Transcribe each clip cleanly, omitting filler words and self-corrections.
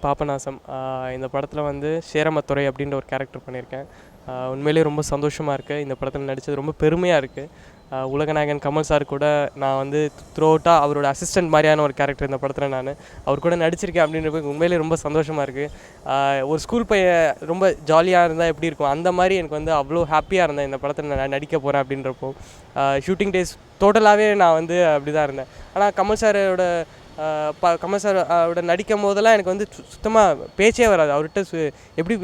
பாபநாசம். இந்த படத்தில் வந்து சேரமத்துறை அப்படின்ற ஒரு கேரக்டர் பண்ணியிருக்கேன். உண்மையிலேயே ரொம்ப சந்தோஷமாக இருக்குது. இந்த படத்தில் நடித்தது ரொம்ப பெருமையாக இருக்குது. உலகநாயகன் கமல் சார் கூட நான் வந்து த்ரூ அவுட்டாக அவரோட அசிஸ்டன்ட் மாதிரியான ஒரு கேரக்டர் இந்த படத்தில் அவர் கூட நடிச்சிருக்கேன் அப்படின்றப்ப உண்மையிலேயே ரொம்ப சந்தோஷமாக இருக்குது. ஒரு ஸ்கூல் பையன் ரொம்ப ஜாலியாக இருந்தால் எப்படி இருக்கும், அந்த மாதிரி எனக்கு வந்து அவ்வளோ ஹாப்பியாக இருந்தேன் இந்த படத்தில் நான் நடிக்க போகிறேன் அப்படின்றப்போ. ஷூட்டிங் டேஸ் டோட்டலாகவே நான் வந்து அப்படி தான் இருந்தேன். ஆனால் கமல் சாரோட கமல் சாரோட நடிக்கும் போதெல்லாம் எனக்கு வந்து சுத்தமாக பேச்சே வராது. அவர்கிட்ட எப்படி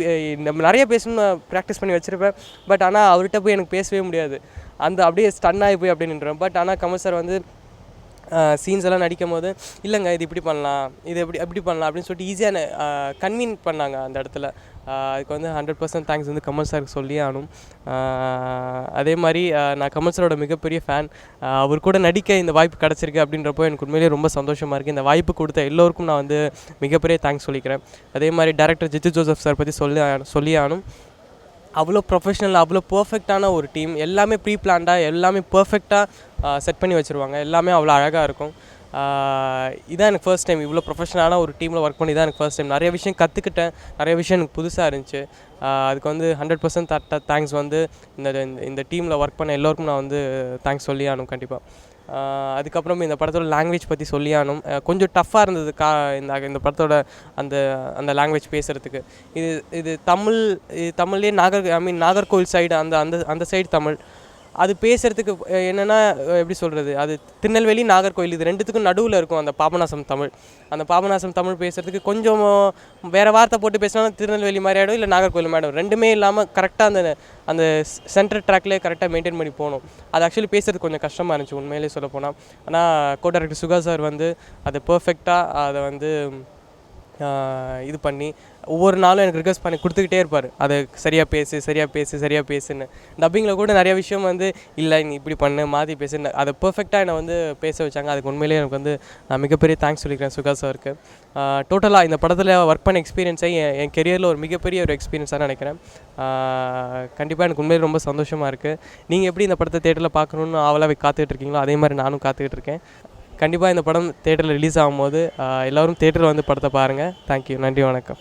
நம்ம நிறைய பேசணும்னு ப்ராக்டிஸ் பண்ணி வச்சுருப்பேன். பட் ஆனால் அவர்கிட்ட போய் எனக்கு பேசவே முடியாது. அப்படியே ஸ்டன் ஆகி போய் அப்படி நின்றேன். பட் ஆனால் கமல் சார் வந்து சீன்ஸ் எல்லாம் நடிக்கும் போது இல்லைங்க இது இப்படி பண்ணலாம், இது எப்படி பண்ணலாம் அப்படின்னு சொல்லிட்டு ஈஸியாக கன்வீன் பண்ணாங்க அந்த இடத்துல. அதுக்கு வந்து 100% தேங்க்ஸ் வந்து கமல் சாருக்கு சொல்லியே ஆகணும். அதே மாதிரி நான் கமல் சாரோட மிகப்பெரிய ஃபேன். அவர் கூட நடிக்க இந்த வாய்ப்பு கிடச்சிருக்கு அப்படின்றப்போ எனக்கு உண்மையிலேயே ரொம்ப சந்தோஷமாக இருக்குது. இந்த வாய்ப்பு கொடுத்த எல்லோருக்கும் நான் வந்து மிகப்பெரிய தேங்க்ஸ் சொல்லிக்கிறேன். அதே மாதிரி டைரக்டர் ஜித்து ஜோசப் சார் பற்றி சொல்லி ஆகணும். அவ்வளோ ப்ரொஃபஷ்னல், அவ்வளோ பர்ஃபெக்டான ஒரு டீம். எல்லாமே ப்ரீ பிளான்டாக, எல்லாமே பர்ஃபெக்டாக செட் பண்ணி வச்சுருவாங்க. எல்லாமே அவ்வளோ அழகாக இருக்கும். இதான் எனக்கு ஃபர்ஸ்ட் டைம் இவ்வளோ ப்ரொஃபஷனலான ஒரு டீமில் ஒர்க் பண்ணி தான் எனக்கு ஃபர்ஸ்ட் டைம். நிறைய விஷயம் கற்றுக்கிட்டேன், நிறைய விஷயம் எனக்கு புதுசாக இருந்துச்சு. அதுக்கு வந்து 100% தேங்க்ஸ் வந்து இந்த டீமில் ஒர்க் பண்ண எல்லோருக்கும் நான் வந்து தேங்க்ஸ் சொல்லி ஆகணும் கண்டிப்பாக. அதுக்கப்புறம் இந்த படத்தோட லாங்குவேஜ் பற்றி சொல்லி ஆகணும். கொஞ்சம் டஃப்பாக இருந்தது இந்த படத்தோட அந்த லாங்குவேஜ் பேசுகிறதுக்கு. இது தமிழ்லேயே நாகர்கோவில் சைடு அந்த சைடு தமிழ். அது பேசுகிறதுக்கு என்னென்னா எப்படி சொல்கிறது, அது திருநெல்வேலி நாகர்கோவில் இது ரெண்டுத்துக்கும் நடுவில் இருக்கும் அந்த பாபநாசம் தமிழ். அந்த பாபநாசம் தமிழ் பேசுகிறதுக்கு கொஞ்சம் வேறு வார்த்தை போட்டு பேசினாலும் திருநெல்வேலி மாதிரி ஆகிடும், இல்லை நாகர்கோவில் மாதிரி ஆகிடும். ரெண்டுமே இல்லாமல் கரெக்டாக அந்த சென்டர் ட்ராக்லேயே கரெக்டாக மெயின்டைன் பண்ணி போகணும். அது ஆக்சுவலி பேசுகிறதுக்கு கொஞ்சம் கஷ்டமாக இருந்துச்சு உண்மையிலே சொல்ல போனால். ஆனால் கோ டைரக்டர் சுகா சார் வந்து அதை பர்ஃபெக்டாக அதை வந்து இது பண்ணி ஒவ்வொரு நாளும் எனக்கு ரிக்வெஸ்ட் பண்ணி கொடுத்துக்கிட்டே இருப்பார். அதை சரியாக பேசுன்னு. டப்பிங்கில் கூட நிறைய விஷயம் வந்து இல்லை நீ இப்படி பண்ணு, மாற்றி பேசுன்னு அதை பர்ஃபெக்டாக என்னை வந்து பேச வச்சாங்க. அதுக்கு உண்மையிலேயே எனக்கு வந்து நான் மிகப்பெரிய தேங்க்ஸ் சொல்லிக்கிறேன் சுகா சாருக்கு. டோட்டலாக இந்த படத்தில் ஒர்க் பண்ண எக்ஸ்பீரியன்ஸை என் கெரியரில் ஒரு மிகப்பெரிய ஒரு எக்ஸ்பீரியன்ஸாக நினைக்கிறேன். கண்டிப்பாக எனக்கு உண்மையிலே ரொம்ப சந்தோஷமாக இருக்குது. நீங்கள் எப்படி இந்த படத்தை தேட்டரில் பார்க்கணுன்னு ஆவலாக காத்துக்கிட்டு இருக்கீங்களோ அதே மாதிரி நானும் காத்துக்கிட்டு இருக்கேன். கண்டிப்பாக இந்த படம் தேட்டரில் ரிலீஸ் ஆகும்போது எல்லோரும் தேட்டரில் வந்து படத்தை பாருங்கள். தேங்க்யூ, நன்றி, வணக்கம்.